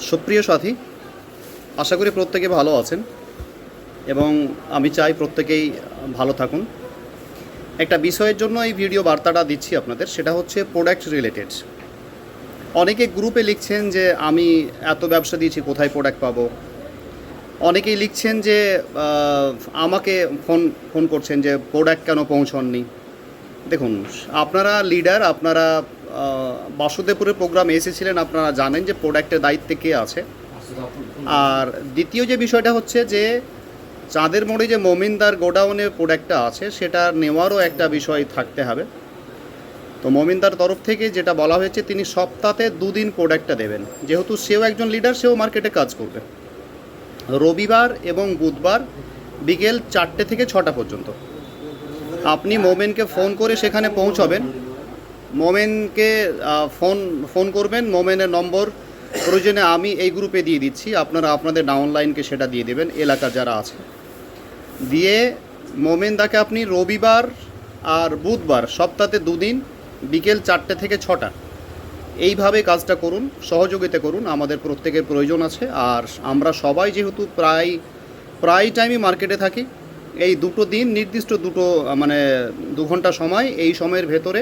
সুপ্রিয় সাথী, আশা করি প্রত্যেকে ভালো আছেন এবং আমি চাই প্রত্যেকেই ভালো থাকুন। একটা বিষয়ের জন্য এই ভিডিও বার্তাটা দিচ্ছি আপনাদের, সেটা হচ্ছে প্রোডাক্ট রিলেটেড। অনেকে গ্রুপে লিখছেন যে আমি এত ব্যবসা দিয়েছি, কোথায় প্রোডাক্ট পাবো। অনেকেই লিখছেন যে আমাকে ফোন ফোন করছেন যে প্রোডাক্ট কেন পৌঁছননি। দেখুন, আপনারা লিডার, আপনারা বাসুদেবপুরের প্রোগ্রামে এসেছিলেন, আপনারা জানেন যে প্রোডাক্টের দায়িত্বে কে আছে। আর দ্বিতীয় যে বিষয়টা হচ্ছে যে চাঁদের মোড়ে যে মমিনদার গোডাউনে প্রোডাক্টটা আছে সেটা নেওয়ারও একটা বিষয় থাকতে হবে। তো মমিনদার তরফ থেকে যেটা বলা হয়েছে, তিনি সপ্তাহে 2 দিন প্রোডাক্টটা দেবেন। যেহেতু সেও একজন লিডার, সেও মার্কেটে কাজ করবে। রবিবার এবং বুধবার বিকেল 4টে থেকে 6টা পর্যন্ত আপনি মোমেনকে ফোন করে সেখানে পৌঁছাবেন। মোমেনকে ফোন করবেন। মোমেনের নম্বর প্রয়োজনে আমি এই গ্রুপে দিয়ে দিচ্ছি, আপনারা আপনাদের ডাউনলাইনকে সেটা দিয়ে দেবেন, এলাকা যারা আছে দিয়ে। মোমেনদাকে আপনি রবিবার আর বুধবার সপ্তাহে 2 দিন বিকেল 4টে থেকে 6টা এইভাবে কাজটা করুন, সহযোগিতা করুন। আমাদের প্রত্যেকের প্রয়োজন আছে। আর আমরা সবাই যেহেতু প্রায় টাইমই মার্কেটে থাকি, এই 2টো দিন নির্দিষ্ট 2 ঘন্টা সময়, এই সময়ের ভেতরে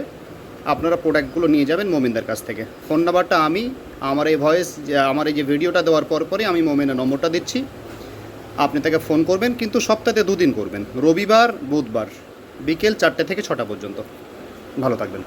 আপনারা প্রোডাক্টগুলো নিয়ে যাবেন মোমিনদার কাছ থেকে। ফোন নাম্বারটা আমি আমার এই যে ভিডিওটা দেওয়ার পরই আমি মোমিনের নম্বরটা দিচ্ছি, আপনি তাকে ফোন করবেন। কিন্তু সপ্তাহে 2 দিন করবেন, রবিবার বুধবার বিকেল 4টে থেকে 6টা পর্যন্ত। ভালো থাকবেন।